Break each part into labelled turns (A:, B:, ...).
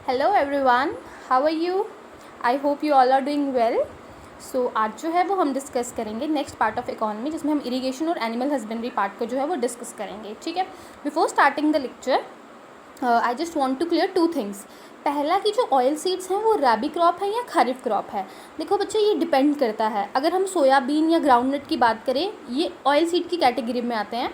A: Hello everyone, how are you? I hope you all are doing well. So आज जो है वो हम डिस्कस करेंगे नेक्स्ट पार्ट ऑफ इकोनॉमी, जिसमें हम इरिगेशन और एनिमल हस्बेंड्री पार्ट को जो है वो डिस्कस करेंगे। ठीक है, before starting the lecture I just want to clear two things. पहला कि जो ऑयल सीड्स हैं वो रबी क्रॉप है या खरीफ क्रॉप है। देखो बच्चे, ये डिपेंड करता है। अगर हम सोयाबीन या ग्राउंडनट की बात करें, ये ऑयल सीड की कैटेगरी में आते हैं,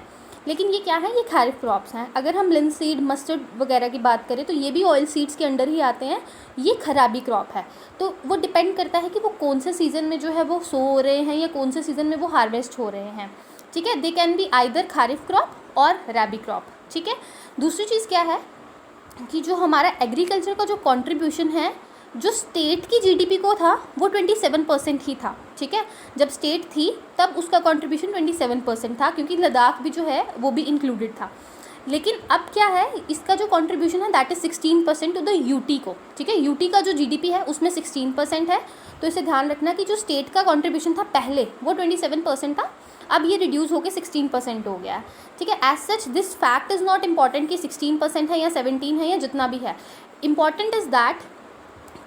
A: लेकिन ये क्या है, ये खरीफ क्रॉप्स हैं। अगर हम लिनसीड, मस्टर्ड वगैरह की बात करें तो ये भी ऑयल सीड्स के अंडर ही आते हैं, ये खराबी क्रॉप है। तो वो डिपेंड करता है कि वो कौन से सीज़न में जो है वो सो रहे हैं या कौन से सीज़न में वो हार्वेस्ट हो रहे हैं। ठीक है, they can be either kharif crop और रबी क्रॉप। ठीक है, दूसरी चीज़ क्या है कि जो हमारा एग्रीकल्चर का जो कंट्रीब्यूशन है, जो स्टेट की जीडीपी को था वो 27% ही था। ठीक है, जब स्टेट थी तब उसका कंट्रीब्यूशन 27% था, क्योंकि लद्दाख भी जो है वो भी इंक्लूडेड था। लेकिन अब क्या है, इसका जो कंट्रीब्यूशन है that is 16% to the UT को। ठीक है, यूटी का जो जीडीपी है उसमें 16% है। तो इसे ध्यान रखना कि जो स्टेट का कंट्रीब्यूशन था पहले वो 27% था, अब ये रिड्यूस होकर 16% हो गया है। ठीक है, as such this fact is not important कि 16% है या 17 है या जितना भी है। इम्पॉर्टेंट इज़ दैट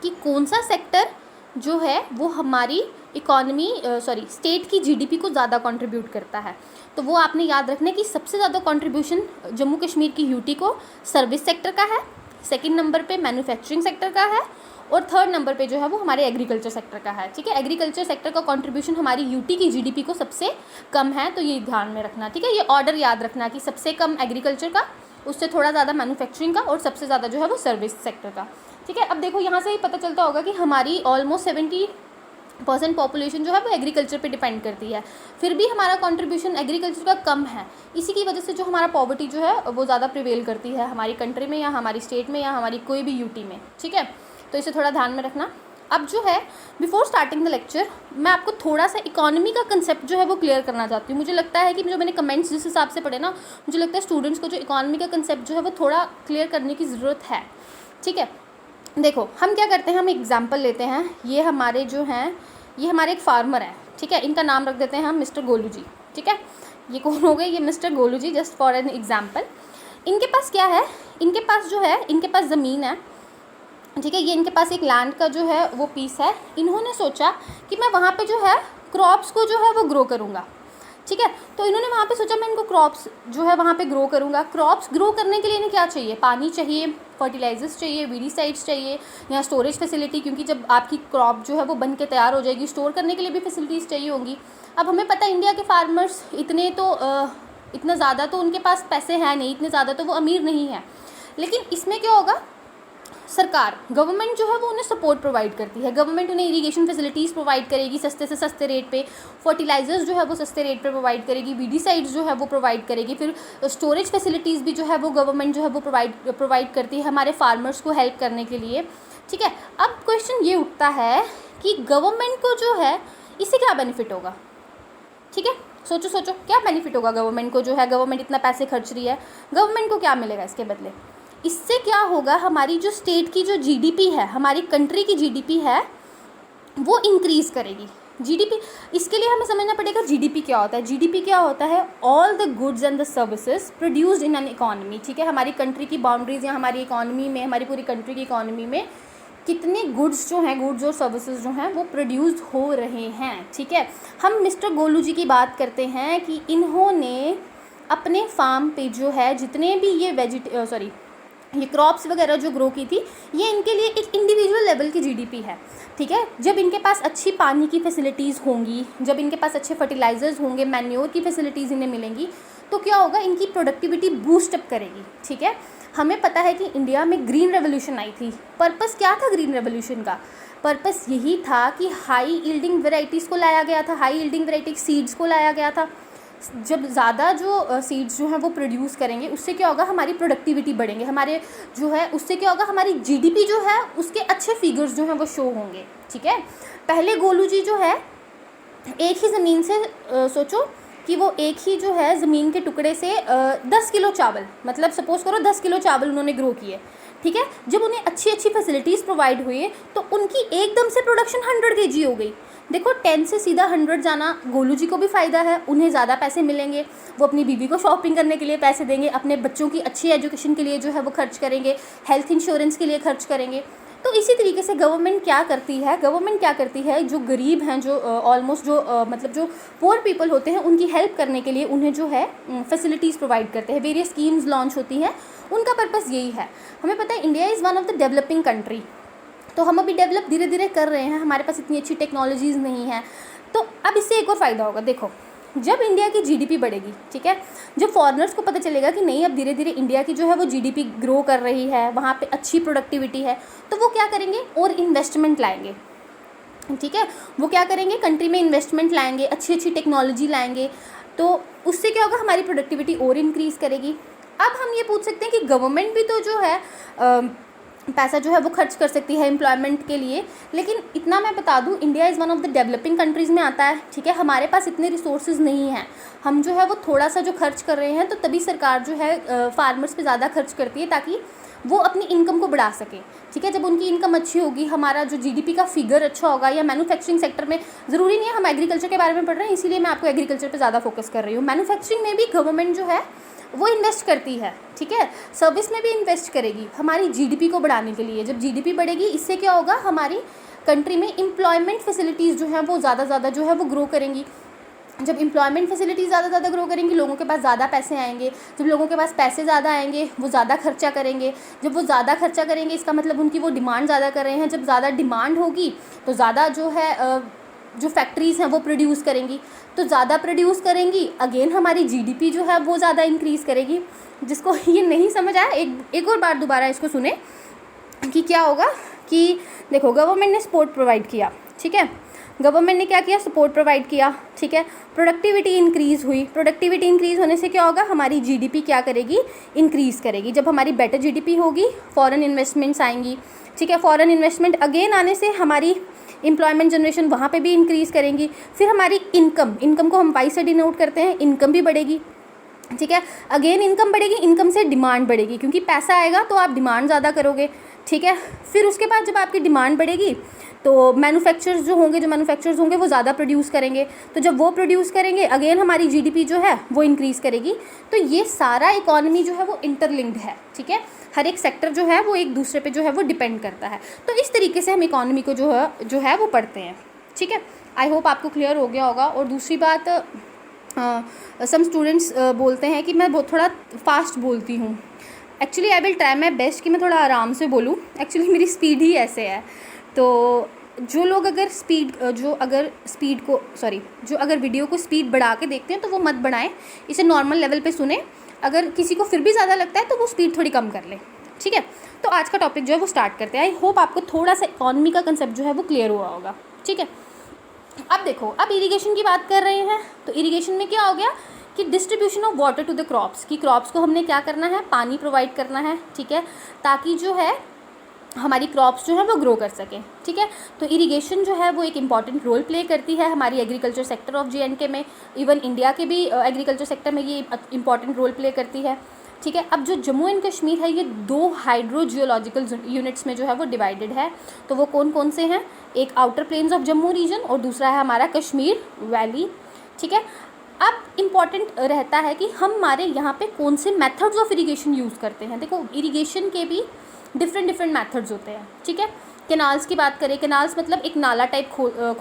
A: कि कौन सा सेक्टर जो है वो हमारी इकॉनमी स्टेट की जीडीपी को ज़्यादा कंट्रीब्यूट करता है। तो वो आपने याद रखना है कि सबसे ज़्यादा कंट्रीब्यूशन जम्मू कश्मीर की यूटी को सर्विस सेक्टर का है, सेकंड नंबर पे मैन्युफैक्चरिंग सेक्टर का है, और थर्ड नंबर पे जो है वो हमारे एग्रीकल्चर सेक्टर का है। ठीक है, एग्रीकल्चर सेक्टर का कंट्रीब्यूशन हमारी यूटी की जीडीपी को सबसे कम है, तो ये ध्यान में रखना। ठीक है, ये ऑर्डर याद रखना कि सबसे कम एग्रीकल्चर का, उससे थोड़ा ज़्यादा मैन्युफैक्चरिंग का, और सबसे ज़्यादा जो है वो सर्विस सेक्टर का। ठीक है, अब देखो यहाँ से ही पता चलता होगा कि हमारी ऑलमोस्ट 70% पॉपुलेशन जो है वो एग्रीकल्चर पे डिपेंड करती है, फिर भी हमारा कंट्रीब्यूशन एग्रीकल्चर का कम है। इसी की वजह से जो हमारा पॉवर्टी जो है वो ज़्यादा प्रिवेल करती है हमारी कंट्री में या हमारी स्टेट में या हमारी कोई भी यूटी में। ठीक है, तो इसे थोड़ा ध्यान में रखना। अब जो है, बिफोर स्टार्टिंग द लेक्चर, मैं आपको थोड़ा सा इकोनॉमी का कंसेप्ट जो है वो क्लियर करना चाहती हूँ। मुझे लगता है कि जो मैंने कमेंट्स जिस हिसाब से पढ़े ना, मुझे लगता है स्टूडेंट्स को जो इकोनॉमी का कंसेप्ट जो है वो थोड़ा क्लियर करने की ज़रूरत है। ठीक है, देखो हम क्या करते हैं, हम एग्जाम्पल लेते हैं। ये हमारे जो हैं, ये हमारे एक फार्मर हैं। ठीक है, इनका नाम रख देते हैं हम मिस्टर गोलू जी। ठीक है, ये कौन हो गए, ये mister Golu ji, just for an example. इनके पास क्या है, इनके पास जो है, इनके पास ज़मीन है। ठीक है, ये इनके पास एक लैंड का जो है वो पीस है। इन्होंने सोचा कि मैं वहाँ पे जो है क्रॉप्स को जो है वो ग्रो करूँगा। ठीक है, तो इन्होंने वहाँ पे सोचा मैं इनको क्रॉप्स जो है वहाँ पे ग्रो करूँगा। क्रॉप्स ग्रो करने के लिए इन्हें क्या चाहिए, पानी चाहिए, फर्टिलाइजर्स चाहिए, वीडीसाइड्स चाहिए, या स्टोरेज फैसिलिटी, क्योंकि जब आपकी क्रॉप जो है वो बन के तैयार हो जाएगी, स्टोर करने के लिए भी फैसिलिटीज़ चाहिए होंगी। अब हमें पता है इंडिया के फार्मर्स इतना ज़्यादा तो उनके पास पैसे हैं नहीं, इतने ज़्यादा तो वो अमीर नहीं है। लेकिन इसमें क्या होगा, सरकार, गवर्नमेंट जो है वो उन्हें सपोर्ट प्रोवाइड करती है। गवर्नमेंट उन्हें इरिगेशन फैसिलिटीज़ प्रोवाइड करेगी सस्ते से सस्ते रेट पे, फर्टिलाइजर्स जो है वो सस्ते रेट पे प्रोवाइड करेगी, वीडीसाइड्स जो है वो प्रोवाइड करेगी, फिर स्टोरेज फैसिलिटीज़ भी जो है वो गवर्नमेंट जो है वो प्रोवाइड करती है हमारे फार्मर्स को हेल्प करने के लिए। ठीक है, अब क्वेश्चन ये उठता है कि गवर्नमेंट को जो है इससे क्या बेनिफिट होगा। ठीक है, सोचो सोचो क्या बेनिफिट होगा गवर्नमेंट को, जो है गवर्नमेंट इतना पैसे खर्च रही है, गवर्नमेंट को क्या मिलेगा इसके बदले। इससे क्या होगा, हमारी जो स्टेट की जो जीडीपी है, हमारी कंट्री की जीडीपी है, वो इंक्रीज़ करेगी। जीडीपी, इसके लिए हमें समझना पड़ेगा जीडीपी क्या होता है। जीडीपी क्या होता है, all the goods and the services produced in an economy. ठीक है, हमारी कंट्री की बाउंड्रीज या हमारी इकॉनमी में, हमारी पूरी कंट्री की इकॉनमी में कितने गुड्स जो हैं, गुड्स और सर्विसेज जो हैं वो प्रोड्यूस हो रहे हैं। ठीक है, हम मिस्टर गोलू जी की बात करते हैं कि इन्होंने अपने फार्म पे जो है जितने भी ये क्रॉप्स वगैरह जो ग्रो की थी, ये इनके लिए एक इंडिविजुअल लेवल की जीडीपी है। ठीक है, जब इनके पास अच्छी पानी की फैसिलिटीज़ होंगी, जब इनके पास अच्छे फर्टिलाइजर्स होंगे, मैन्योर की फैसिलिटीज़ इन्हें मिलेंगी, तो क्या होगा, इनकी प्रोडक्टिविटी बूस्ट अप करेगी। ठीक है, हमें पता है कि इंडिया में ग्रीन रेवोल्यूशन आई थी। पर्पस क्या था ग्रीन रेवोल्यूशन का, पर्पस यही था कि हाई यील्डिंग वेराइटीज़ को लाया गया था, हाई यील्डिंग वेराइटी सीड्स को लाया गया था। जब ज़्यादा जो सीड्स जो हैं वो प्रोड्यूस करेंगे, उससे क्या होगा, हमारी प्रोडक्टिविटी बढ़ेंगे, हमारे जो है उससे क्या होगा, हमारी जीडीपी जो है उसके अच्छे फिगर्स जो हैं वो शो होंगे। ठीक है, पहले गोलू जी जो है एक ही ज़मीन से सोचो कि वो एक ही जो है ज़मीन के टुकड़े से 10 किलो चावल, मतलब सपोज़ करो 10 किलो चावल उन्होंने ग्रो किए। ठीक है, जब उन्हें अच्छी अच्छी फैसिलिटीज़ प्रोवाइड हुई तो उनकी एकदम से प्रोडक्शन 100 kg हो गई। देखो 10 से सीधा 100 जाना गोलू जी को भी फ़ायदा है, उन्हें ज़्यादा पैसे मिलेंगे, वो अपनी बीवी को शॉपिंग करने के लिए पैसे देंगे, अपने बच्चों की अच्छी एजुकेशन के लिए जो है वो खर्च करेंगे, हेल्थ इंश्योरेंस के लिए खर्च करेंगे। तो इसी तरीके से गवर्नमेंट क्या करती है, जो गरीब हैं, जो ऑलमोस्ट मतलब जो पुअर पीपल होते हैं, उनकी हेल्प करने के लिए उन्हें जो है फैसिलिटीज़ प्रोवाइड करते हैं, वेरियस स्कीम्स लॉन्च होती हैं, उनका पर्पस यही है। हमें पता है India is one of the developing country, तो हम अभी डेवलप धीरे धीरे कर रहे हैं, हमारे पास इतनी अच्छी टेक्नोलॉजीज़ नहीं है। तो अब इससे एक और फ़ायदा होगा, देखो जब इंडिया की जीडीपी बढ़ेगी, ठीक है, जब फॉरेनर्स को पता चलेगा कि नहीं अब धीरे धीरे इंडिया की जो है वो जीडीपी ग्रो कर रही है, वहाँ पे अच्छी प्रोडक्टिविटी है, तो वो क्या करेंगे और इन्वेस्टमेंट लाएंगे, ठीक है, वो क्या करेंगे कंट्री में इन्वेस्टमेंट लाएंगे, अच्छी अच्छी टेक्नोलॉजी लाएंगे, तो उससे क्या होगा हमारी प्रोडक्टिविटी और इंक्रीज़ करेगी। अब हम ये पूछ सकते हैं कि गवर्नमेंट भी तो जो है पैसा जो है वो खर्च कर सकती है एम्प्लॉयमेंट के लिए, लेकिन इतना मैं बता दूं India is one of the developing countries में आता है, ठीक है, हमारे पास इतने रिसोर्सेज नहीं हैं, हम जो है वो थोड़ा सा जो खर्च कर रहे हैं, तो तभी सरकार जो है फार्मर्स पे ज़्यादा खर्च करती है ताकि वो अपनी इनकम को बढ़ा सके, ठीक है। जब उनकी इनकम अच्छी होगी, हमारा जो जीडीपी का फिगर अच्छा होगा, या मैन्युफैक्चरिंग सेक्टर में, ज़रूरी नहीं है हम एग्रीकल्चर के बारे में पढ़ रहे हैं इसीलिए मैं आपको एग्रीकल्चर पे ज़्यादा फोकस कर रही हूँ, मैन्युफैक्चरिंग में भी गवर्नमेंट जो है वो इन्वेस्ट करती है, ठीक है, सर्विस में भी इन्वेस्ट करेगी हमारी जीडीपी को बढ़ाने के लिए। जब जीडीपी बढ़ेगी इससे क्या होगा हमारी कंट्री में एम्प्लॉयमेंट फैसिलिटीज़ जो हैं वो ज़्यादा जो है वो ग्रो करेंगी। जब एम्प्लॉयमेंट फैसिलिटीज़ ज़्यादा ग्रो करेंगी, लोगों के पास ज़्यादा पैसे आएंगे, जब लोगों के पास पैसे ज़्यादा आएंगे वो ज़्यादा खर्चा करेंगे, जब वो ज़्यादा खर्चा करेंगे इसका मतलब उनकी वो डिमांड ज़्यादा कर रहे हैं, जब ज़्यादा डिमांड होगी तो ज़्यादा जो है जो फैक्ट्रीज़ हैं वो प्रोड्यूस करेंगी, तो ज़्यादा प्रोड्यूस करेंगी, अगेन हमारी जीडीपी जो है वो ज़्यादा इंक्रीज़ करेगी। जिसको ये नहीं समझ आया एक और बार दोबारा इसको सुने कि क्या होगा कि देखो गवर्नमेंट ने सपोर्ट प्रोवाइड किया, ठीक है, गवर्नमेंट ने क्या किया सपोर्ट प्रोवाइड किया, ठीक है, प्रोडक्टिविटी इंक्रीज़ हुई, प्रोडक्टिविटी इंक्रीज़ होने से क्या होगा हमारी जीडीपी क्या करेगी इंक्रीज़ करेगी। जब हमारी बेटर जीडीपी होगी फॉरेन इन्वेस्टमेंट्स आएंगी, ठीक है, फॉरेन इन्वेस्टमेंट अगेन आने से हमारी एम्प्लॉयमेंट जनरेशन वहाँ पे भी इंक्रीज़ करेंगी, फिर हमारी इनकम को हम वाई से डिनोट करते हैं, इनकम भी बढ़ेगी, ठीक है, अगेन इनकम बढ़ेगी, इनकम से डिमांड बढ़ेगी क्योंकि पैसा आएगा तो आप डिमांड ज़्यादा करोगे, ठीक है, फिर उसके बाद जब आपकी डिमांड बढ़ेगी तो मैन्युफैक्चरर्स होंगे वो ज़्यादा प्रोड्यूस करेंगे, तो जब वो प्रोड्यूस करेंगे अगेन हमारी जीडीपी जो है वो इंक्रीज़ करेगी। तो ये सारा इकॉनमी जो है वो इंटरलिंक्ड है, ठीक है, हर एक सेक्टर जो है वो एक दूसरे पे जो है वो डिपेंड करता है। तो इस तरीके से हम इकॉनमी को जो है वो पढ़ते हैं, ठीक है। आई होप आपको क्लियर हो गया होगा। और दूसरी बात सम स्टूडेंट्स बोलते हैं कि मैं बहुत थोड़ा फास्ट बोलती हूँ, actually I will try my best कि मैं थोड़ा आराम से बोलूँ, एक्चुअली मेरी स्पीड ही ऐसे है। तो जो लोग अगर वीडियो को स्पीड बढ़ा के देखते हैं तो वो मत बढ़ाएं, इसे नॉर्मल लेवल पे सुने, अगर किसी को फिर भी ज़्यादा लगता है तो वो स्पीड थोड़ी कम कर ले, ठीक है। तो आज का टॉपिक जो है वो स्टार्ट करते हैं। आई होप आपको थोड़ा सा इकॉनमी का कंसेप्ट जो है वो क्लियर हुआ होगा, ठीक है। अब देखो, अब इरिगेशन की बात कर रहे हैं, तो इरिगेशन में क्या हो गया कि distribution of water to the crops, की क्रॉप्स को हमने क्या करना है पानी प्रोवाइड करना है, ठीक है, ताकि जो है हमारी क्रॉप्स जो है वो ग्रो कर सकें, ठीक है। तो इरिगेशन जो है वो एक इम्पॉर्टेंट रोल प्ले करती है हमारी एग्रीकल्चर सेक्टर ऑफ JNK में, इवन इंडिया के भी एग्रीकल्चर सेक्टर में ये इम्पॉर्टेंट रोल प्ले करती है, ठीक है। अब जो जम्मू एंड कश्मीर है ये 2 हाइड्रो जियोलॉजिकल यूनिट्स में जो है वो डिवाइडेड है, तो वो कौन कौन से हैं, एक outer plains of Jammu region और दूसरा है हमारा कश्मीर वैली, ठीक है। अब इम्पॉर्टेंट रहता है कि हमारे यहाँ पे कौन से मेथड्स ऑफ इरिगेशन यूज़ करते हैं। देखो इरिगेशन के भी डिफरेंट मेथड्स होते हैं, ठीक है। कैनाल्स की बात करें, कैनाल्स मतलब एक नाला टाइप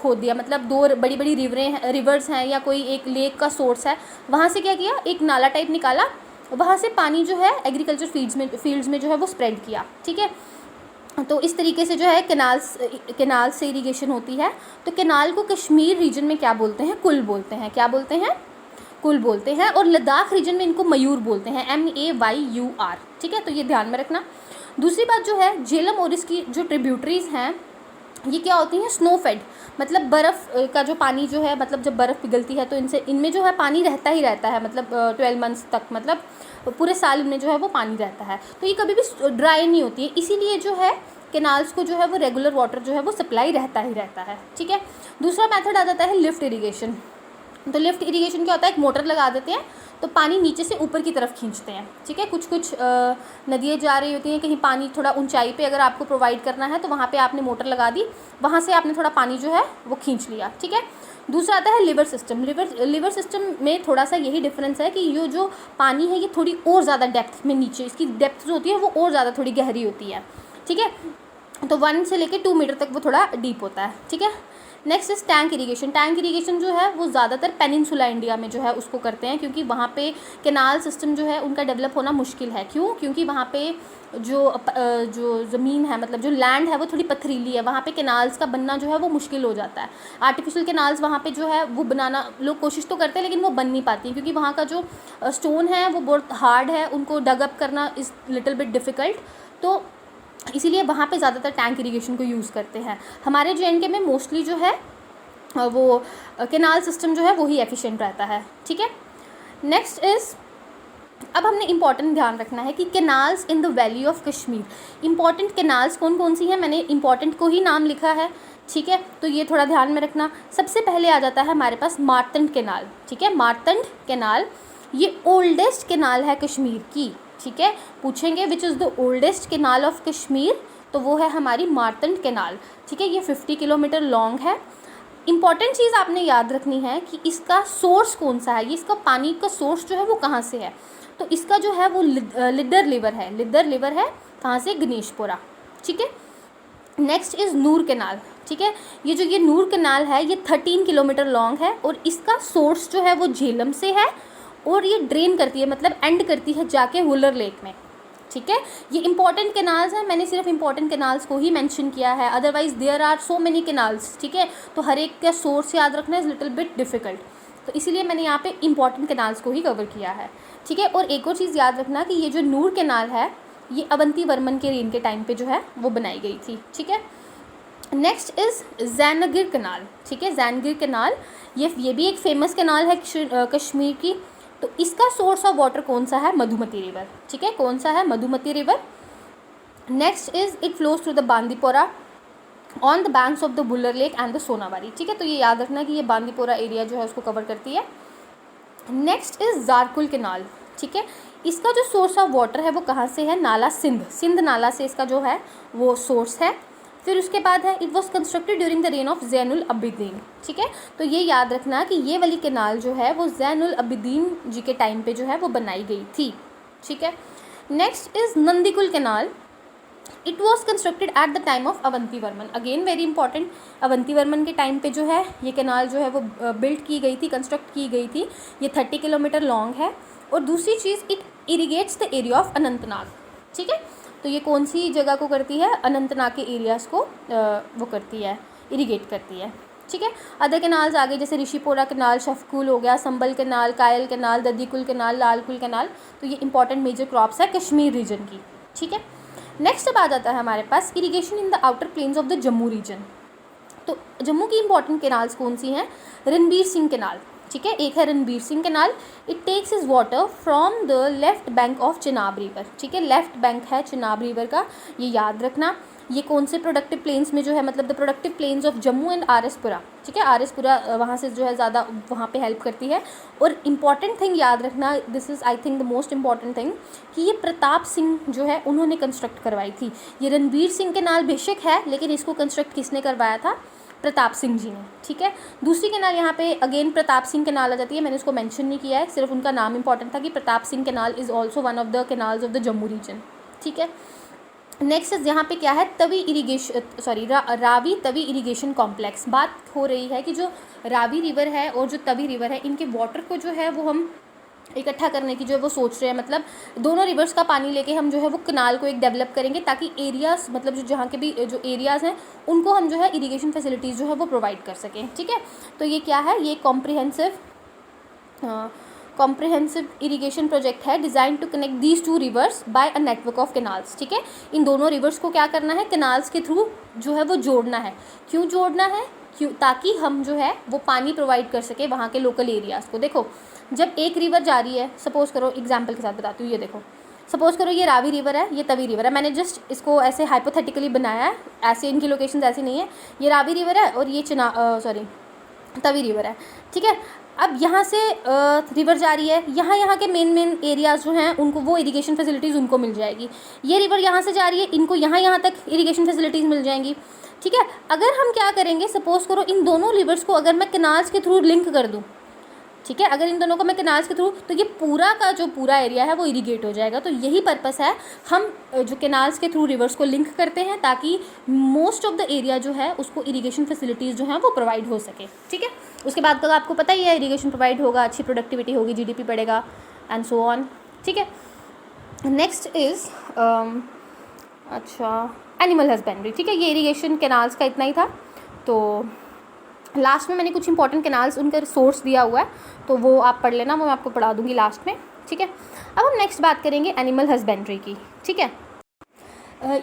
A: खोद दिया, मतलब 2 बड़ी बड़ी रिवर्स हैं या कोई एक लेक का सोर्स है, वहाँ से क्या किया एक नाला टाइप निकाला, वहाँ से पानी जो है एग्रीकल्चर फील्ड्स में जो है वो स्प्रेड किया, ठीक है। तो इस तरीके से जो है कैनाल से इरिगेशन होती है। तो कैनाल को कश्मीर रीजन में क्या बोलते हैं, कुल बोलते हैं, क्या बोलते हैं, कुल बोलते हैं। और लद्दाख रीजन में इनको मयूर बोलते हैं, MAYUR, ठीक है, तो ये ध्यान में रखना। दूसरी बात जो है झेलम और इसकी जो ट्रिब्यूटरीज़ हैं ये क्या होती हैं स्नो फेड, मतलब बर्फ़ का जो पानी जो है, मतलब जब बर्फ़ पिघलती है तो इनमें जो है पानी रहता ही रहता है, मतलब 12 मंथ्स तक, मतलब पूरे साल इनमें जो है वो पानी रहता है, तो ये कभी भी ड्राई नहीं होती है, इसीलिए जो है कैनाल्स को जो है वो रेगुलर वाटर जो है वो सप्लाई रहता ही रहता है, ठीक है। दूसरा मेथड आ जाता है लिफ्ट इरीगेशन। तो लिफ्ट इरिगेशन क्या होता है, एक मोटर लगा देते हैं तो पानी नीचे से ऊपर की तरफ खींचते हैं, ठीक है। कुछ कुछ नदियाँ जा रही होती हैं, कहीं पानी थोड़ा ऊंचाई पे अगर आपको प्रोवाइड करना है तो वहाँ पे आपने मोटर लगा दी, वहाँ से आपने थोड़ा पानी जो है वो खींच लिया, ठीक है। दूसरा आता है लिवर सिस्टम। लिवर सिस्टम में थोड़ा सा यही डिफरेंस है कि ये जो पानी है ये थोड़ी और ज़्यादा डेप्थ में, नीचे इसकी डेप्थ जो होती है वो और ज़्यादा थोड़ी गहरी होती है, ठीक है। तो 1 से लेकर 2 मीटर तक वो थोड़ा डीप होता है, ठीक है। Next is tank irrigation. Tank irrigation जो है वो ज़्यादातर पेनिनसुला इंडिया में जो है उसको करते हैं, क्योंकि वहाँ पे कैनाल सिस्टम जो है उनका डेवलप होना मुश्किल है। क्यों? क्योंकि वहाँ पे जो ज़मीन है, मतलब जो लैंड है वो थोड़ी पथरीली है, वहाँ पे कैनाल्स का बनना जो है वो मुश्किल हो जाता है। आर्टिफिशियल कैनाल्स वहाँ पे जो है वो बनाना लोग कोशिश तो करते हैं लेकिन वो बन नहीं पाती, क्योंकि वहाँ का जो स्टोन है वो बहुत हार्ड है, उनको डगअप करना इज़ लिटिल बिट डिफ़िकल्ट। तो इसीलिए वहाँ पे ज़्यादातर टैंक इरीगेशन को यूज़ करते हैं। हमारे JNK में मोस्टली जो है वो कैनाल सिस्टम जो है वही एफिशिएंट रहता है, ठीक है। नेक्स्ट इज़, अब हमने इंपॉर्टेंट ध्यान रखना है कि canals in the valley of Kashmir. Important canals कौन कौन सी हैं, मैंने इंपॉर्टेंट को ही नाम लिखा है, ठीक है। तो ये थोड़ा ध्यान में रखना। सबसे पहले आ जाता है हमारे पास मार्तंड कैनाल, ठीक है। मार्तंड कैनाल ये ओल्डेस्ट कैनाल है कश्मीर की, ठीक है। पूछेंगे which is the oldest canal of Kashmir, तो वो है हमारी मार्तंड कैनाल, ठीक है। ये 50 किलोमीटर लॉन्ग है। इंपॉर्टेंट चीज़ आपने याद रखनी है कि इसका सोर्स कौन सा है, ये इसका पानी का सोर्स जो है वो कहाँ से है। तो इसका जो है वो लिद्दर रिवर है, लिद्दर रिवर है कहाँ से, गणेशपुरा, ठीक है। नेक्स्ट इज़ नूर कैनाल, ठीक है। ये नूर कैनाल है ये 13 किलोमीटर लॉन्ग है और इसका सोर्स जो है वो झेलम से है और ये ड्रेन करती है, मतलब एंड करती है जाके वुलर लेक में, ठीक है। ये इंपॉर्टेंट कैनाल्स हैं, मैंने सिर्फ इंपॉर्टेंट कैनाल्स को ही मेंशन किया है, otherwise there are so many canals, ठीक है। तो हर एक का सोर्स याद रखना इज़ लिटिल बिट डिफ़िकल्ट, तो इसीलिए मैंने यहाँ पे इंपॉर्टेंट कैनाल्स को ही कवर किया है, ठीक है। और एक और चीज़ याद रखना कि ये जो नूर कैनाल है ये अवंती वर्मन के रेन के टाइम पे जो है वो बनाई गई थी, ठीक है। नेक्स्ट इज़ जैनगिर कैनाल, ठीक है। जैनगिर कैनाल ये भी एक फेमस कैनाल है कश्मीर की। तो इसका सोर्स ऑफ वाटर कौन सा है, मधुमती रिवर, ठीक है। कौन सा है, Madhumati river. Next is it flows through the Bandipora on the banks of the Wular lake and the Sonawari, ठीक है। तो ये याद रखना कि ये बांदीपोरा एरिया जो है उसको कवर करती है। नेक्स्ट इज़ जारकुल कैनाल, ठीक है। इसका जो सोर्स ऑफ वाटर है वो कहाँ से है, नाला सिंध नाला से इसका जो है वो सोर्स है। फिर उसके बाद है it was constructed during the rain of Zainul Abidin, ठीक है। तो ये याद रखना कि ये वाली कैनाल जो है वो ज़ैनुल अबिदीन जी के टाइम पे जो है वो बनाई गई थी, ठीक है। Next is Nandikul canal. It was constructed at the time of Avanti Varman, again very important. Avanti Varman के टाइम पे जो है ये कैनाल जो है वो बिल्ड की गई थी, कंस्ट्रक्ट की गई थी। ये 30 किलोमीटर लॉन्ग है। और दूसरी चीज़, it irrigates the area of Anantnag, ठीक है। तो ये कौन सी जगह को करती है, अनंतनाग के एरियाज़ को वो करती है, इरीगेट करती है, ठीक है। अदर कैनाल्स आगे जैसे ऋषिपोरा कैनाल, शफकुल हो गया, संबल कैनाल, कायल कैनाल, ददीकुल कैनाल, लालकुल कैनाल, तो ये इंपॉर्टेंट मेजर क्रॉप्स है कश्मीर रीजन की, ठीक है। नेक्स्ट अब आ जाता है हमारे पास irrigation in the outer plains of the Jammu region. तो जम्मू की इंपॉर्टेंट कैनाल्स कौन सी हैं, रणबीर सिंह कैनाल, ठीक है। एक है Ranbir Singh canal. It takes is water from the left bank of Chenab river, ठीक है। लेफ्ट बैंक है चिनाब रिवर का, ये याद रखना। ये कौन से प्रोडक्टिव प्लेन्स में जो है, मतलब the productive plains of Jammu and RSपुरा, ठीक है। RSपुरा वहाँ से जो है ज़्यादा वहाँ पे हेल्प करती है। और इम्पॉर्टेंट थिंग याद रखना, this is I think the most important thing, कि ये प्रताप सिंह जो है उन्होंने कंस्ट्रक्ट करवाई थी। ये रणबीर सिंह कैनाल बेशक है लेकिन इसको कंस्ट्रक्ट किसने करवाया था, प्रताप सिंह जी ने, ठीक है। दूसरी कैनाल यहाँ पे अगेन प्रताप सिंह कैनाल आ जाती है, मैंने उसको मेंशन नहीं किया है, सिर्फ उनका नाम इंपॉर्टेंट था कि Pratap Singh canal is also one of the canals of the Jammu region, ठीक है। नेक्स्ट यहाँ पे क्या है, Tawi irrigation, sorry Ravi Tawi irrigation complex. बात हो रही है कि जो रावी रिवर है और जो तवी रिवर है इनके वाटर को जो है वो हम इकट्ठा करने की जो है वो सोच रहे हैं, मतलब दोनों रिवर्स का पानी लेके हम जो है वो कनाल को एक डेवलप करेंगे ताकि एरियाज़, मतलब जो जहाँ के भी जो एरियाज़ हैं उनको हम जो है इरिगेशन फैसिलिटीज़ जो है वो प्रोवाइड कर सकें, ठीक है। तो ये क्या है, ये कॉम्प्रिहेंसिव इरिगेशन प्रोजेक्ट है design to connect these two rivers by a network of canals, ठीक है। इन दोनों रिवर्स को क्या करना है, कैनाल्स के थ्रू जो है वो जोड़ना है। क्यों जोड़ना है, ताकि हम जो है वो पानी प्रोवाइड कर सके वहाँ के लोकल एरियाज़ को। देखो जब एक रिवर जा रही है, सपोज़ करो एग्जांपल के साथ बताती हूँ, ये देखो सपोज़ करो ये रावी रिवर है, ये तवी रिवर है, मैंने जस्ट इसको ऐसे हाइपोथेटिकली बनाया है, ऐसे इनकी लोकेशन ऐसी नहीं है। ये रावी रिवर है और ये तवी रिवर है, ठीक है। अब यहाँ से रिवर जा रही है, यहाँ के मेन एरियाज़ जो हैं उनको वो इरिगेशन फैसिलिटीज़ उनको मिल जाएगी। ये रिवर यहाँ से जा रही है, इनको यहाँ तक इरिगेशन फैसिलिटीज़ मिल जाएंगी। ठीक है, अगर हम क्या करेंगे, सपोज़ करो इन दोनों रिवर्स को अगर मैं कैनाल्स के थ्रू लिंक कर दूँ, ठीक है, अगर इन दोनों को मैं कैनाल्स के थ्रू, तो ये पूरा का जो पूरा एरिया है वो इरीगेट हो जाएगा। तो यही पर्पस है, हम जो कैनाल्स के थ्रू रिवर्स को लिंक करते हैं ताकि मोस्ट ऑफ द एरिया जो है उसको इरीगेशन फैसिलिटीज़ जो हैं वो प्रोवाइड हो सके। ठीक है, उसके बाद तो आपको पता ही है, इरीगेशन प्रोवाइड होगा, अच्छी प्रोडक्टिविटी होगी, जीडीपी बढ़ेगा एंड सो ऑन। ठीक है, नेक्स्ट इज़ एनिमल हस्बेंड्री। ठीक है, ये इरीगेशन कैनाल्स का इतना ही था। तो लास्ट में मैंने कुछ इंपॉर्टेंट कैनाल्स उनका सोर्स दिया हुआ है, तो वो आप पढ़ लेना, वो मैं आपको पढ़ा दूंगी लास्ट में। ठीक है, अब हम नेक्स्ट बात करेंगे एनिमल हस्बेंड्री की। ठीक है,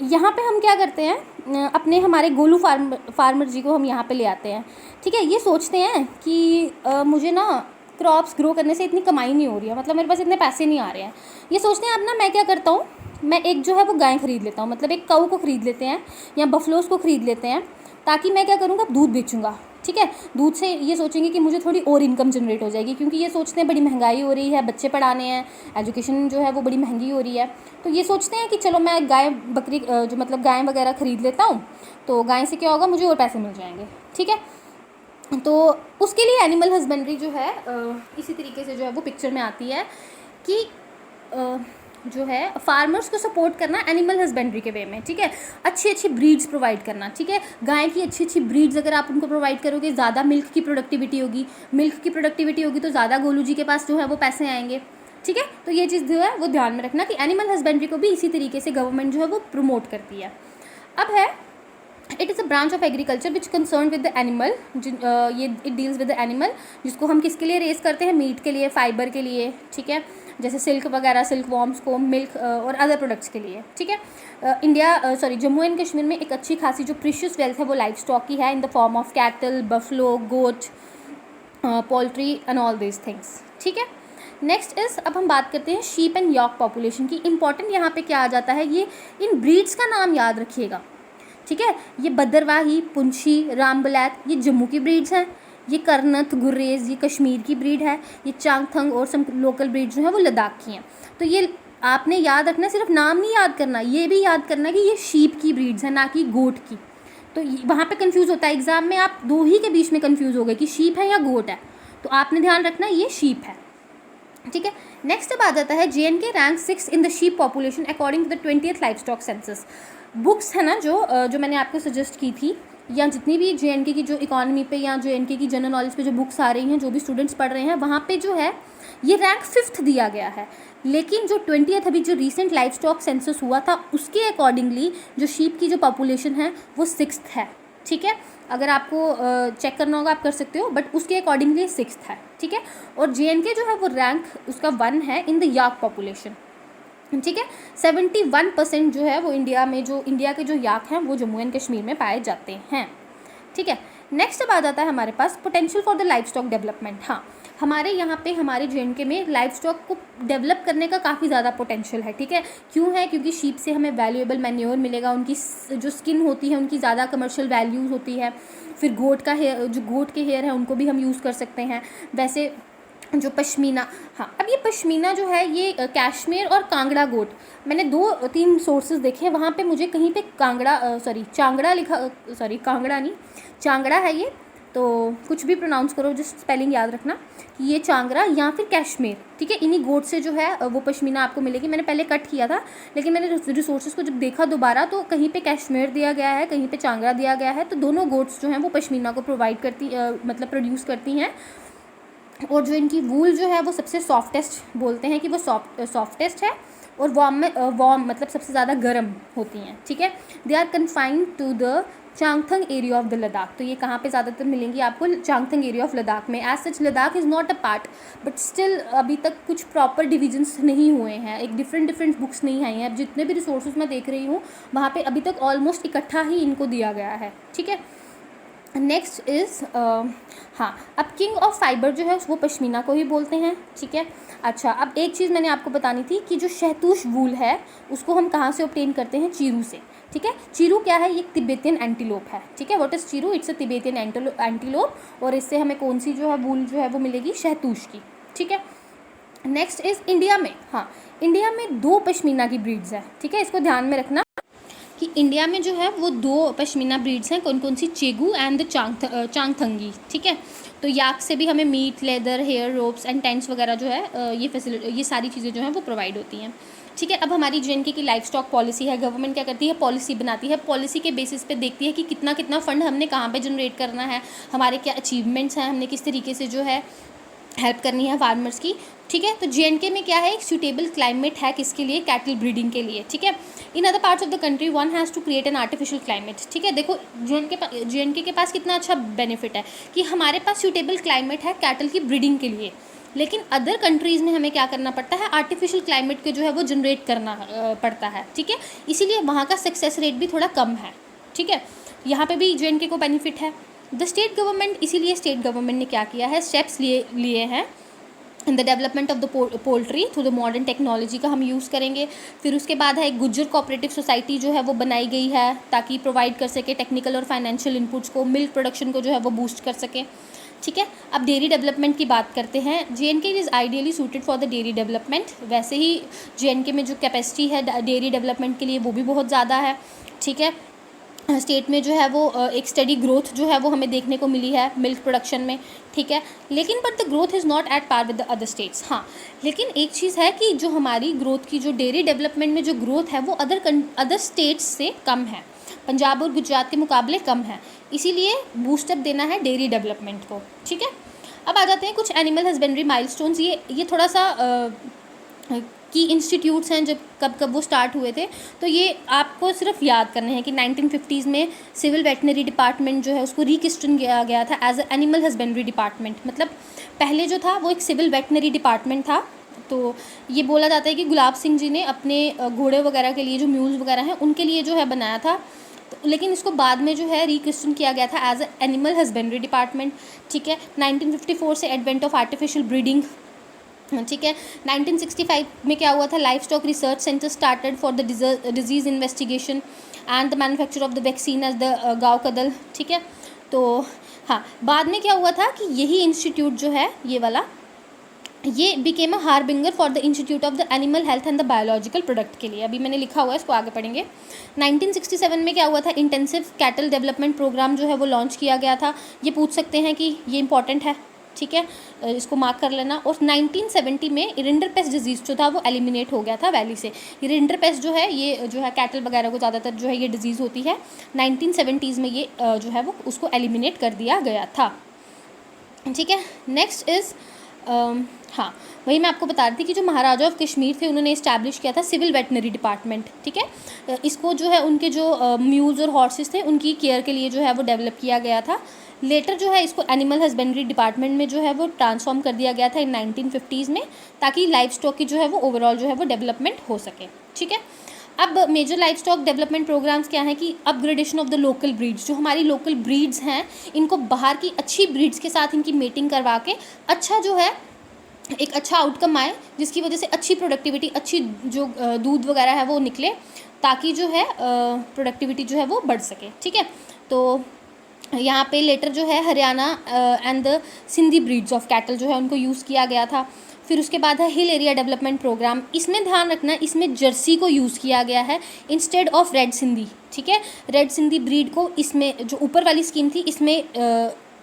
A: यहाँ पे हम क्या करते हैं, अपने हमारे गोलू फार्मर जी को हम यहाँ पे ले आते हैं। ठीक है, ये सोचते हैं कि मुझे ना क्रॉप्स ग्रो करने से इतनी कमाई नहीं हो रही है, मतलब मेरे पास इतने पैसे नहीं आ रहे हैं। ये सोचते हैं, अब ना मैं क्या करता हूँ, मैं एक जो है वो गाय ख़रीद लेता हूँ, मतलब एक काऊ को ख़रीद लेते हैं या बफलोस को ख़रीद लेते हैं, ताकि मैं क्या करूँगा, दूध बेचूँगा। ठीक है, दूध से ये सोचेंगे कि मुझे थोड़ी और इनकम जनरेट हो जाएगी, क्योंकि ये सोचते हैं बड़ी महंगाई हो रही है, बच्चे पढ़ाने हैं, एजुकेशन जो है वो बड़ी महंगी हो रही है। तो ये सोचते हैं कि चलो मैं गाय बकरी जो मतलब गाय वगैरह ख़रीद लेता हूँ, तो गाय से क्या होगा, मुझे और पैसे मिल जाएंगे। ठीक है, तो उसके लिए एनिमल हस्बेंड्री जो है इसी तरीके से जो है वो पिक्चर में आती है कि जो है फार्मर्स को सपोर्ट करना एनिमल हस्बेंड्री के वे में। ठीक है, अच्छी अच्छी ब्रीड्स प्रोवाइड करना। ठीक है, गाय की अच्छी अच्छी ब्रीड्स अगर आप उनको प्रोवाइड करोगे, ज़्यादा मिल्क की प्रोडक्टिविटी होगी, तो ज़्यादा गोलू जी के पास जो है वो पैसे आएंगे। ठीक है, तो ये चीज़ जो है वो ध्यान में रखना कि एनिमल हस्बेंड्री को भी इसी तरीके से गवर्नमेंट जो है वो प्रमोट करती है। अब है it is a branch of agriculture which concern with the animal. ये it deals with the animal, जिसको हम किसके लिए रेस करते हैं, मीट के लिए, फाइबर के लिए। ठीक है, जैसे सिल्क वगैरह, सिल्क वॉर्म्स को, मिल्क और अदर प्रोडक्ट्स के लिए। ठीक है, जम्मू एंड कश्मीर में एक अच्छी खासी जो प्रीशियस वेल्थ है वो लाइफ स्टॉक की है, in the form of cattle, buffalo, goat, poultry and all this things. ठीक है, नेक्स्ट इज़, अब हम बात करते हैं शीप एंड यॉक पॉपुलेशन की। इंपॉर्टेंट यहाँ पे क्या आ जाता है, ये इन ब्रीड्स का नाम याद रखिएगा। ठीक है, ये बदरवाही, पुंछी, रामबलैत, ये जम्मू की ब्रीड्स हैं। ये करनत, गुर्रेज, ये कश्मीर की ब्रीड है। ये चांगथंग और सम लोकल ब्रीड जो है वो लद्दाख की हैं। तो ये आपने याद रखना, सिर्फ नाम नहीं याद करना, ये भी याद करना कि ये शीप की ब्रीड्स हैं, ना कि गोट की। तो वहाँ पे कंफ्यूज होता है एग्जाम में, आप दो ही के बीच में कंफ्यूज हो गए कि शीप है या गोट है, तो आपने ध्यान रखना ये शीप है। ठीक है, नेक्स्ट अब आ जाता है JNK rank 6 in the sheep population according to the 20th livestock census. Books है ना जो मैंने आपको सजेस्ट की थी, या जितनी भी JNK की जो इकॉनमी पे या JNK की जनरल नॉलेज पे जो बुक्स आ रही हैं, जो भी स्टूडेंट्स पढ़ रहे हैं, वहाँ पे जो है ये रैंक 5th दिया गया है। लेकिन जो 20th अभी जो रिसेंट लाइफ स्टॉक सेंसस हुआ था, उसके अकॉर्डिंगली जो शीप की जो पॉपुलेशन है वो 6th है। ठीक है, अगर आपको चेक करना होगा आप कर सकते हो, बट उसके अकॉर्डिंगली 6th है। ठीक है, और JNK जो है वो रैंक उसका 1 है इन द याक पॉपुलेशन। ठीक है, 71% जो है वो इंडिया के जो याक हैं वो जम्मू एंड कश्मीर में पाए जाते हैं। ठीक है, नेक्स्ट अब आ जाता है हमारे पास potential for the livestock development. हाँ, हमारे यहाँ पे हमारे JNK में लाइफ स्टॉक को डेवलप करने का काफ़ी ज़्यादा पोटेंशियल है। ठीक है, क्यों है, क्योंकि शीप से हमें वैल्यूएबल मैन्योर मिलेगा, उनकी जो स्किन होती है उनकी ज़्यादा कमर्शियल वैल्यूज़ होती है। फिर गोट के हेयर है उनको भी हम यूज़ कर सकते हैं। वैसे जो पश्मीना, हाँ, अब ये पश्मीना जो है ये कश्मीर और कांगड़ा गोट, मैंने 2-3 सोर्सेज देखे हैं, वहाँ पे मुझे कहीं पे चांगड़ा है ये, तो कुछ भी प्रोनाउंस करो, जस्ट स्पेलिंग याद रखना कि ये चांगड़ा या फिर कश्मीर। ठीक है, इन्हीं गोट से जो है वो पश्मीना आपको मिलेगी। मैंने पहले कट किया था, लेकिन मैंने रिसोर्सेज को जब देखा दोबारा तो कहीं पे कश्मीर दिया गया है, कहीं पे चांगड़ा दिया गया है। तो दोनों गोट्स जो हैं वो पश्मीना को मतलब प्रोड्यूस करती हैं। और जो इनकी वूल जो है वो सबसे सॉफ्टेस्ट बोलते हैं कि वो सॉफ्टेस्ट है, और वार्म मतलब सबसे ज़्यादा गर्म होती हैं। ठीक है, they are confined to the Changthang area of the Ladakh. तो ये कहाँ पे ज़्यादातर मिलेंगी आपको, चांगथंग एरिया ऑफ लद्दाख में। As such Ladakh is not a part, but still अभी तक कुछ प्रॉपर डिविजन्स नहीं हुए हैं, एक डिफरेंट बुक्स नहीं आई हैं। अब जितने भी रिसोर्सेज मैं देख रही हूँ वहाँ पे अभी तक ऑलमोस्ट इकट्ठा ही इनको दिया गया है। ठीक है, नेक्स्ट इज़ हाँ, अब किंग ऑफ फाइबर जो है वो पश्मीना को ही बोलते हैं। ठीक है, अच्छा, अब एक चीज़ मैंने आपको बतानी थी कि जो शहतूश वूल है उसको हम कहाँ से ऑब्टेन करते हैं, चीरू से। ठीक है। चिरू क्या है, ये तिब्बतियन एंटीलोप है। ठीक है, what is Chiru, it's a Tibetan antelope. और इससे हमें कौन सी जो है वूल जो है वो मिलेगी, शहतूश की। ठीक है। नेक्स्ट इज इंडिया में, हाँ इंडिया में 2 पश्मीना की ब्रीड्स हैं। ठीक है, इसको ध्यान में रखना कि इंडिया में जो है वो 2 पश्मीना ब्रीड्स हैं। कौन कौन सी, चेगू एंड द चांगथंगी। ठीक है, तो याक से भी हमें meat, leather, hair, ropes and tents वगैरह जो है ये सारी चीज़ें जो हैं वो प्रोवाइड होती हैं। ठीक है, अब हमारी JNK की लाइफ स्टॉक पॉलिसी है। गवर्नमेंट क्या करती है, पॉलिसी बनाती है। पॉलिसी के बेसिस पे देखती है कि कितना कितना फंड हमने कहाँ पे जनरेट करना है, हमारे क्या अचीवमेंट्स हैं, हमने किस तरीके से जो है हेल्प करनी है फार्मर्स की। ठीक है, तो JNK में क्या है, एक सूटेबल क्लाइमेट है किसके लिए, कैटल ब्रीडिंग के लिए। ठीक है, in other parts of the country one has to create an artificial climate. ठीक है, देखो JNK के पास कितना अच्छा बेनिफिट है कि हमारे पास सूटेबल क्लाइमेट है कैटल की ब्रीडिंग के लिए। लेकिन अदर कंट्रीज़ में हमें क्या करना पड़ता है, आर्टिफिशियल क्लाइमेट के जो है वो जनरेट करना पड़ता है। ठीक है, इसीलिए वहाँ का सक्सेस रेट भी थोड़ा कम है। ठीक है, यहाँ पे भी JNK को बेनिफिट है। द स्टेट गवर्नमेंट, इसीलिए स्टेट गवर्नमेंट ने क्या किया है, स्टेप्स लिए हैं in the development of the poultry through the modern technology का हम यूज़ करेंगे। फिर उसके बाद है एक गुज्जर कोऑपरेटिव सोसाइटी जो है वो बनाई गई है ताकि प्रोवाइड कर सके टेक्निकल और फाइनेंशियल इनपुट्स को, मिल्क प्रोडक्शन को जो है वो बूस्ट कर सके। ठीक है, अब डेयरी डेवलपमेंट की बात करते हैं। JNK is ideally suited for the dairy development. वैसे ही JNK में जो कैपेसिटी है डेयरी डेवलपमेंट के लिए वो भी बहुत ज़्यादा है। ठीक है, स्टेट में जो है वो एक स्टडी ग्रोथ जो है वो हमें देखने को मिली है मिल्क प्रोडक्शन में। ठीक है, लेकिन but the growth is not at par with the other states. हाँ, लेकिन एक चीज़ है कि जो हमारी ग्रोथ की जो डेयरी डेवलपमेंट में जो ग्रोथ है वो अदर स्टेट्स से कम है, पंजाब और गुजरात के मुकाबले कम है। इसीलिए बूस्टअप देना है डेयरी डेवलपमेंट को। ठीक है, अब आ जाते हैं कुछ एनिमल हस्बेंड्री माइलस्टोन्स। ये थोड़ा सा की इंस्टीट्यूट्स हैं, जब कब वो स्टार्ट हुए थे, तो ये आपको सिर्फ याद करने हैं कि 1950s में सिविल वेटनरी डिपार्टमेंट जो है उसको रिकिस्टन किया गया था as a animal husbandry department. मतलब पहले जो था वो एक सिविल वेटनरी डिपार्टमेंट था। तो ये बोला जाता है कि गुलाब सिंह जी ने अपने घोड़े वगैरह के लिए, जो म्यूल्स वगैरह हैं उनके लिए जो है बनाया था। तो लेकिन इसको बाद में जो है रिक्रिस्टन किया गया था as a animal husbandry department. ठीक है, 1954 से एडवेंट ऑफ आर्टिफिशियल ब्रीडिंग। ठीक है, 1965 में क्या हुआ था, livestock research centre started for the disease investigation and the manufacture of the vaccine as the Gaw Kadal. ठीक है, तो हाँ, बाद में क्या हुआ था कि यही इंस्टीट्यूट जो है ये वाला, ये became a harbinger for the institute of the animal health and the biological product के लिए। अभी मैंने लिखा हुआ है, इसको आगे पढ़ेंगे। 1967 में क्या हुआ था, इंटेंसिव कैटल डेवलपमेंट प्रोग्राम जो है वो लॉन्च किया गया था। ये पूछ सकते हैं कि ये इंपॉर्टेंट है। ठीक है, इसको मार्क कर लेना। और 1970 में रिंडरपेस्ट डिजीज़ जो था वो एलिमिनेट हो गया था वैली से। रिंडरपेस्ट जो है ये जो है कैटल वगैरह को ज़्यादातर जो है ये डिजीज़ होती है। 1970s में ये जो है वो उसको एलिमिनेट कर दिया गया था। ठीक है, नेक्स्ट इज़ हाँ, वही मैं आपको बता रही थी कि जो महाराजा ऑफ कश्मीर थे उन्होंने इस्टेब्लिश किया था सिविल वेटनरी डिपार्टमेंट। ठीक है, इसको जो है उनके जो म्यूज़ और हॉर्सेस थे उनकी केयर के लिए जो है वो डेवलप किया गया था। लेटर जो है इसको एनिमल हस्बेंड्री डिपार्टमेंट में जो है वो ट्रांसफॉर्म कर दिया गया था इन 1950s में, ताकि लाइफ स्टॉक की जो है वो ओवरऑल जो है वो डेवलपमेंट हो सके। ठीक है, अब major livestock development programmes क्या हैं कि upgradation of the local breeds. जो हमारी लोकल ब्रीड्स हैं इनको बाहर की अच्छी ब्रीड्स के साथ इनकी मेटिंग करवा के अच्छा जो है एक अच्छा आउटकम आए, जिसकी वजह से अच्छी प्रोडक्टिविटी, अच्छी जो दूध वगैरह है वो निकले, ताकि जो है प्रोडक्टिविटी जो है वो बढ़ सके। ठीक है, तो यहाँ पे लेटर जो है Haryana and the Sindhi breeds of cattle जो है उनको यूज़ किया गया था। फिर उसके बाद है हिल एरिया डेवलपमेंट प्रोग्राम। इसमें ध्यान रखना, इसमें जर्सी को यूज़ किया गया है इंस्टेड ऑफ रेड सिंधी। ठीक है, रेड सिंधी ब्रीड को इसमें जो ऊपर वाली स्कीम थी इसमें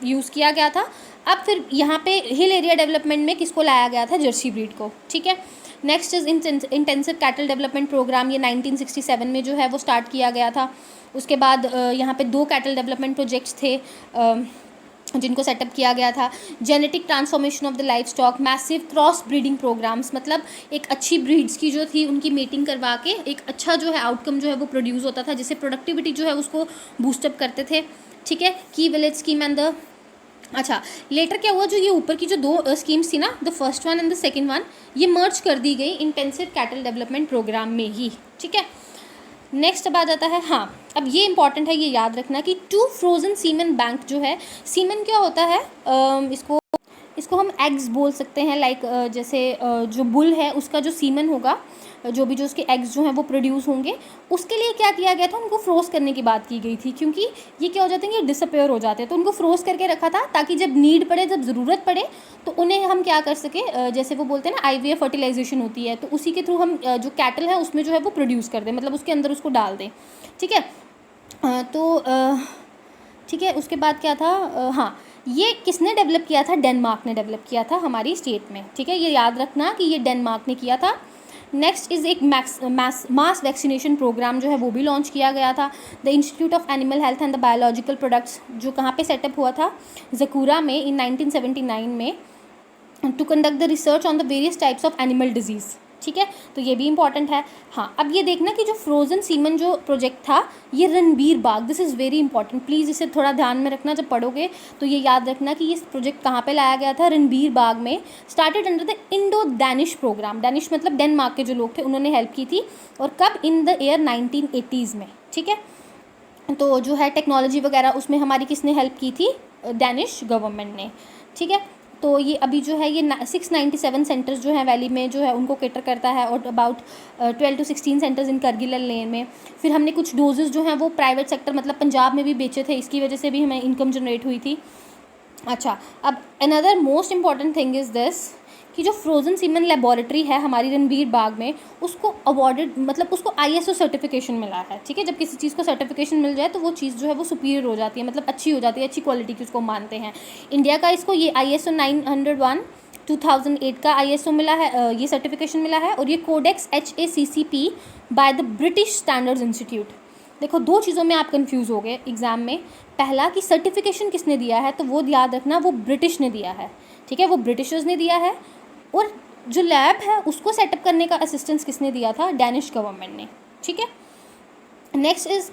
A: यूज़ किया गया था। अब फिर यहाँ पे हिल एरिया डेवलपमेंट में किसको लाया गया था, जर्सी ब्रीड को। ठीक है, next is intensive cattle development programme. ये 1967 में जो है वो स्टार्ट किया गया था। उसके बाद यहाँ पे 2 कैटल डेवलपमेंट प्रोजेक्ट्स थे जिनको सेटअप किया गया था। Genetic transformation of the livestock, massive cross breeding programmes, मतलब एक अच्छी ब्रीड्स की जो थी उनकी मीटिंग करवा के एक अच्छा जो है आउटकम जो है वो प्रोड्यूस होता था, जिससे प्रोडक्टिविटी जो है उसको बूस्टअप करते थे। ठीक है, की विलेज स्कीम एंड द अच्छा लेटर क्या हुआ, जो ये ऊपर की जो 2 स्कीम्स थी ना, the first one and the second one, ये मर्ज कर दी गई इंटेंसिव कैटल डेवलपमेंट प्रोग्राम में ही। ठीक है, नेक्स्ट अब आ जाता है, हाँ अब ये इंपॉर्टेंट है, ये याद रखना कि 2 फ्रोजन सीमन बैंक जो है, सीमन क्या होता है, इसको हम एग्स बोल सकते हैं। लाइक जैसे जो बुल है उसका जो सीमन होगा जो उसके एग्स जो हैं वो प्रोड्यूस होंगे, उसके लिए क्या किया गया था, उनको फ्रोज़ करने की बात की गई थी, क्योंकि ये क्या हो जाते हैं, ये डिसअपेयर हो जाते हैं, तो उनको फ्रोज़ करके रखा था ताकि जब नीड पड़े, जब ज़रूरत पड़े तो उन्हें हम क्या कर सके, जैसे वो बोलते हैं ना IVF फर्टिलाइजेशन होती है, तो उसी के थ्रू हम जो कैटल है उसमें जो है वो प्रोड्यूस कर दें, मतलब उसके अंदर उसको डाल दें। ठीक है, तो ठीक है, उसके बाद क्या था, हाँ, ये किसने डेवलप किया था, डेनमार्क ने डेवलप किया था हमारी स्टेट में। ठीक है, ये याद रखना कि ये डेनमार्क ने किया था। नेक्स्ट इज़ एक मास वैक्सीनेशन प्रोग्राम जो है वो भी लॉन्च किया गया था। The institute of animal health and the biological products, जो कहाँ पे सेटअप हुआ था, ज़कूरा में इन 1979 में, to conduct the research on the various types of animal diseases. ठीक है, तो ये भी इंपॉर्टेंट है। हाँ, अब ये देखना कि जो फ्रोज़न सीमन जो प्रोजेक्ट था, ये Ranbir Bagh, this is very important, please इसे थोड़ा ध्यान में रखना जब पढ़ोगे, तो ये याद रखना कि ये प्रोजेक्ट कहाँ पे लाया गया था, रणबीर बाग में। Started under the Indo Danish programme, Danish मतलब डेनमार्क के जो लोग थे उन्होंने हेल्प की थी, और कब, इन द ईयर 1980s में। ठीक है, तो जो है टेक्नोलॉजी वगैरह उसमें हमारी किसने हेल्प की थी, डैनिश गवर्नमेंट ने। ठीक है, तो ये अभी जो है ये 697 सेंटर्स जो हैं वैली में जो है उनको कैटर करता है, और about 12 to 16 centres in Kargil लेन में। फिर हमने कुछ डोजेज़ जो हैं वो प्राइवेट सेक्टर मतलब पंजाब में भी बेचे थे, इसकी वजह से भी हमें इनकम जनरेट हुई थी। अच्छा, अब another most important thing is this कि जो फ्रोज़न सीमन लेबॉरेटरी है हमारी रणबीर बाग में, उसको अवॉर्डेड मतलब उसको ISO सर्टिफिकेशन मिला है। ठीक है, जब किसी चीज़ को सर्टिफिकेशन मिल जाए तो वो चीज़ जो है वो सुपीरियर हो जाती है, मतलब अच्छी हो जाती है, अच्छी क्वालिटी की उसको मानते हैं। इंडिया का इसको ये ISO 901 2008 का ISO मिला है, ये सर्टिफिकेशन मिला है, और ये codex HACCP by the British Standards Institute. देखो, दो चीज़ों में आप कंफ्यूज हो गए एग्ज़ाम में। पहला कि सर्टिफिकेशन किसने दिया है, तो वो याद रखना वो ब्रिटिश ने दिया है। ठीक है, वो ब्रिटिशर्स ने दिया है, और जो लैब है उसको सेटअप करने का असिस्टेंस किसने दिया था, डैनिश गवर्नमेंट ने। ठीक है, नेक्स्ट इज़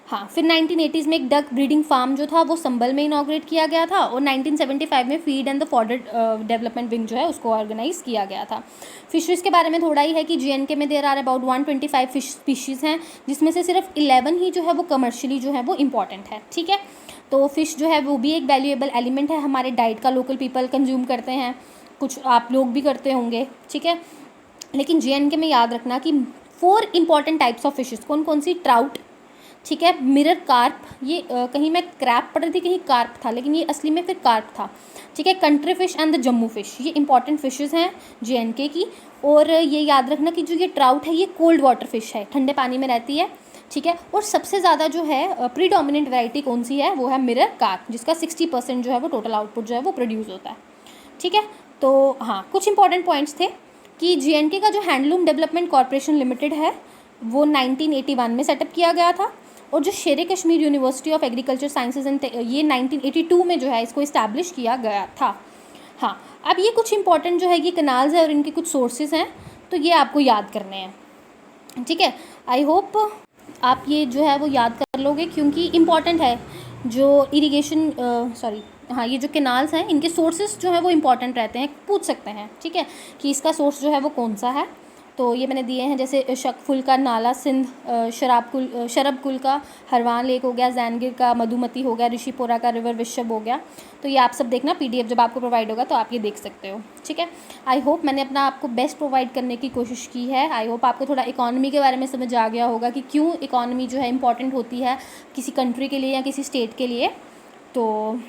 A: हाँ, फिर 1980s में एक डक ब्रीडिंग फार्म जो था वो संबल में इनॉग्रेट किया गया था, और 1975 में feed and the fodder development wing जो है उसको ऑर्गेनाइज़ किया गया था। फिशरीज़ के बारे में थोड़ा ही है कि JNK में there are about 125 fish species हैं, जिसमें से सिर्फ 11 ही जो है वो कमर्शियली जो है वो इम्पॉर्टेंट है। ठीक है, तो फ़िश जो है वो भी एक वैल्यूएबल एलिमेंट है हमारे डाइट का, लोकल पीपल कंज्यूम करते हैं, कुछ आप लोग भी करते होंगे। ठीक है, लेकिन JNK में याद रखना कि 4 इंपॉर्टेंट टाइप्स ऑफ फिशेस, कौन कौन सी, ट्राउट, ठीक है, मिरर कार्प, ये कहीं मैं क्रैप पढ़ रही थी, कहीं कार्प था, लेकिन ये असली में फिर कार्प था। ठीक है, country fish and the Jammu fish, ये इंपॉर्टेंट फिशेस हैं JNK की। और ये याद रखना कि जो ये ट्राउट है ये कोल्ड वाटर फिश है, ठंडे पानी में रहती है। ठीक है, और सबसे ज़्यादा जो है प्रीडोमिनेंट वैरायटी कौन सी है, वो है मिरर कार्प, जिसका 60% जो है वो टोटल आउटपुट जो है वो प्रोड्यूस होता है। ठीक है, तो हाँ, कुछ इंपॉर्टेंट पॉइंट्स थे कि JNK का जो हैंडलूम डेवलपमेंट कॉरपोरेशन लिमिटेड है वो 1981 में सेटअप किया गया था, और जो शेर Kashmir university of agriculture sciences and ये 1982 में जो है इसको इस्टेब्लिश किया गया था। हाँ, अब ये कुछ इंपॉर्टेंट जो है ये कनाल्स है और इनके कुछ सोर्सेज हैं, तो ये आपको याद करने हैं। ठीक है, आई होप आप ये जो है वो याद कर लोगे, क्योंकि इम्पॉर्टेंट है जो इरीगेशन हाँ, ये जो कैनाल्स हैं इनके सोर्सेज जो है वो इम्पॉर्टेंट रहते हैं, पूछ सकते हैं। ठीक है, कि इसका सोर्स जो है वो कौन सा है, तो ये मैंने दिए हैं, जैसे शकफुल का नाला सिंध, शरब कुल का हरवान लेक हो गया, जैनगिर का मधुमती हो गया, ऋषिपुरा का रिवर विशब हो गया। तो ये आप सब देखना, PDF जब आपको प्रोवाइड होगा तो आप ये देख सकते हो। ठीक है, आई होप मैंने अपना आपको बेस्ट प्रोवाइड करने की कोशिश की है। आई होप आपको थोड़ा इकॉनमी के बारे में समझ आ गया होगा कि क्यों इकॉनमी जो है इंपॉर्टेंट होती है किसी कंट्री के लिए या किसी स्टेट के लिए। तो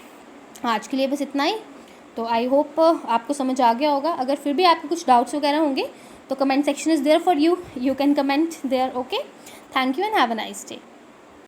A: आज के लिए बस इतना ही। तो आई होप आपको समझ आ गया होगा। अगर फिर भी आपको कुछ डाउट्स वगैरह होंगे तो comment section is there for you, you can comment there. Okay, thank you and have a nice day.